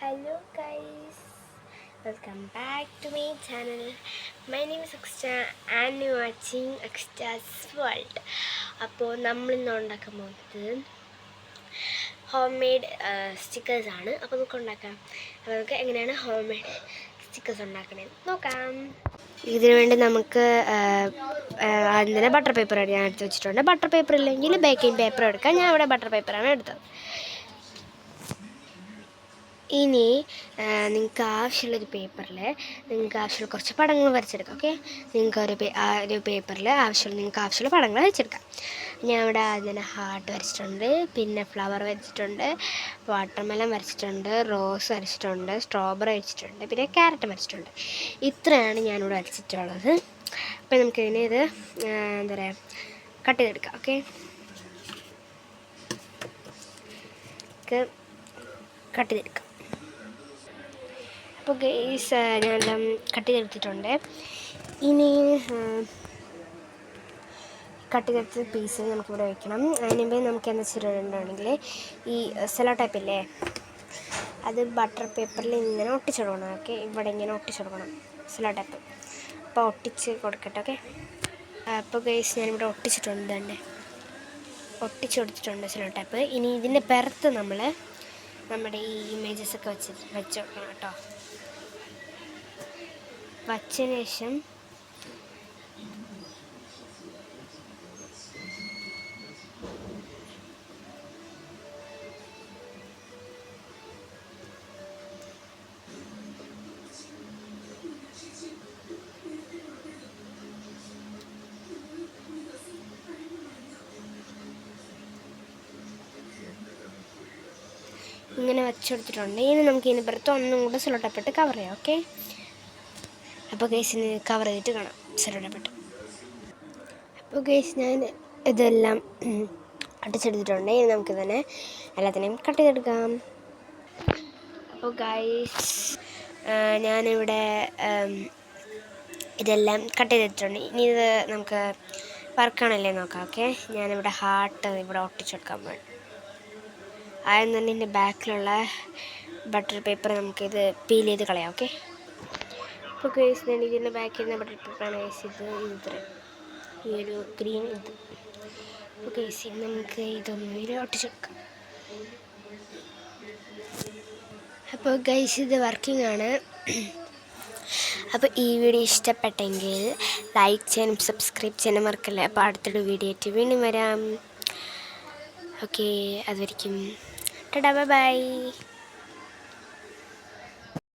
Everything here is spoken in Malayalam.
Hello guys, welcome back to my channel. My name is Akshita and you are watching Akshita's World. അപ്പോൾ നമ്മളിന്ന് ഉണ്ടാക്കാൻ പോകുന്നത് ഹോം മെയ്ഡ് സ്റ്റിക്കേഴ്സ് ആണ്. അപ്പോൾ നമുക്ക് ഉണ്ടാക്കാം. അപ്പോൾ നമുക്ക് എങ്ങനെയാണ് ഹോം മെയ്ഡ് സ്റ്റിക്കേഴ്സ് ഉണ്ടാക്കണത് നോക്കാം. ഇതിനു വേണ്ടി നമുക്ക് അതിന് ബട്ടർ പേപ്പർ ഞാൻ എടുത്ത് വെച്ചിട്ടുണ്ട്. ബട്ടർ പേപ്പർ ഇല്ലെങ്കിൽ ബേക്കിംഗ് പേപ്പർ എടുക്കാം. ഞാൻ ഇവിടെ ബട്ടർ പേപ്പറാണ് എടുത്തത്. ഇനി നിങ്ങൾക്ക് ആവശ്യമുള്ളൊരു പേപ്പറിൽ നിങ്ങൾക്ക് ആവശ്യമുള്ള കുറച്ച് പടങ്ങൾ വരച്ചെടുക്കാം. ഓക്കെ, നിങ്ങൾക്ക് ഒരു പേപ്പറിൽ നിങ്ങൾക്ക് ആവശ്യമുള്ള പടങ്ങൾ വരച്ചെടുക്കാം. ഞാൻ ഇവിടെ അതിന് ഹാർട്ട് വരച്ചിട്ടുണ്ട്, പിന്നെ ഫ്ലവർ വരച്ചിട്ടുണ്ട്, വാട്ടർമെലൺ വരച്ചിട്ടുണ്ട്, റോസ് വരച്ചിട്ടുണ്ട്, സ്ട്രോബെറി വരച്ചിട്ടുണ്ട്, പിന്നെ ക്യാരറ്റ് വരച്ചിട്ടുണ്ട്. ഇത്രയാണ് ഞാനിവിടെ വരച്ചിട്ടുള്ളത്. അപ്പോൾ നമുക്കിതിനെ ഇത് എന്താ പറയുക കട്ട് ചെയ്തെടുക്കാം. ഓക്കെ, കട്ട് ചെയ്തെടുക്കാം. അപ്പോൾ ഗൈസ് ഞാനെല്ലാം കട്ട് ചെയ്തെടുത്തിട്ടുണ്ട്. ഇനി കട്ട് ചെയ്തെടുത്ത പീസ് നമുക്കിവിടെ വയ്ക്കണം. അതിന് മുമ്പ് നമുക്ക് എന്താ വെച്ചിട്ടുണ്ടെങ്കിൽ ഈ സെലോ ടൈപ്പില്ലേ, അത് ബട്ടർ പേപ്പറിൽ ഇങ്ങനെ ഒട്ടിച്ചു കൊടുക്കണം. ഓക്കെ, ഇവിടെ ഇങ്ങനെ ഒട്ടിച്ചു കൊടുക്കണം സെലോ ടൈപ്പ്. അപ്പോൾ ഒട്ടിച്ച് കൊടുക്കട്ടെ. ഓക്കെ, അപ്പോൾ ഗൈസ് ഞാനിവിടെ ഒട്ടിച്ചിട്ടുണ്ട്. തന്നെ ഒട്ടിച്ച് കൊടുത്തിട്ടുണ്ട് സെലോ ടൈപ്പ്. ഇനി ഇതിൻ്റെ പുറത്ത് നമ്മുടെ ഈ ഇമേജസൊക്കെ വെച്ച് കൊടുക്കണം കേട്ടോ. വച്ചതിന് ശേഷം ഇങ്ങനെ വെച്ചെടുത്തിട്ടുണ്ട്. ഇനി നമുക്ക് ഇതിന് പുറത്ത് ഒന്നും കൂടെ സെലോ ടൈപ്പിട്ട് കവർ ചെയ്യാം. ഓക്കെ, അപ്പോൾ ഗൈസിന് കവർ ചെയ്തിട്ട് കാണാം സെലോ ടൈപ്പിട്ട്. അപ്പോൾ ഗൈസ് ഞാൻ ഇതെല്ലാം അടിച്ചെടുത്തിട്ടുണ്ട്. ഇനി നമുക്ക് തന്നെ എല്ലാത്തിനെയും കട്ട് ചെയ്തെടുക്കാം. അപ്പോൾ ഗൈസ് ഞാനിവിടെ ഇതെല്ലാം കട്ട് ചെയ്തിട്ടുണ്ട്. ഇനി ഇത് നമുക്ക് വർക്കാണല്ലേ നോക്കാം. ഓക്കെ, ഞാനിവിടെ ഹാർട്ട് ഇവിടെ ഒട്ടിച്ചെടുക്കാൻ വേണ്ടി ആദ്യം തന്നെ ഇതിൻ്റെ ബാക്കിലുള്ള ബട്ടർ പേപ്പർ നമുക്കിത് പീൽ ചെയ്ത് കളയാം. ഓക്കെ, ഇപ്പോൾ ഗൈസ് ഞാൻ ഇതിൻ്റെ ബാക്കിൽ നിന്ന് ബട്ടർ പേപ്പറാണ് ഇത് ഈ ഒരു ഗ്രീൻ ഇത്. അപ്പോൾ ഗൈസ് നമുക്ക് ഇതൊന്നും ഒട്ടിച്ചെടുക്കാം. അപ്പോൾ ഗൈസ് ഇത് വർക്കിംഗ് ആണ്. അപ്പോൾ ഈ വീഡിയോ ഇഷ്ടപ്പെട്ടെങ്കിൽ ലൈക്ക് ചെയ്യാനും സബ്സ്ക്രൈബ് ചെയ്യാനും മറക്കല്ലേ. അപ്പോൾ അടുത്തൊരു വീഡിയോ ആയിട്ട് വീണ്ടും വരാം. ഓക്കെ, അതുവരെയ്ക്കും ടാറ്റാ, ബൈ ബൈ.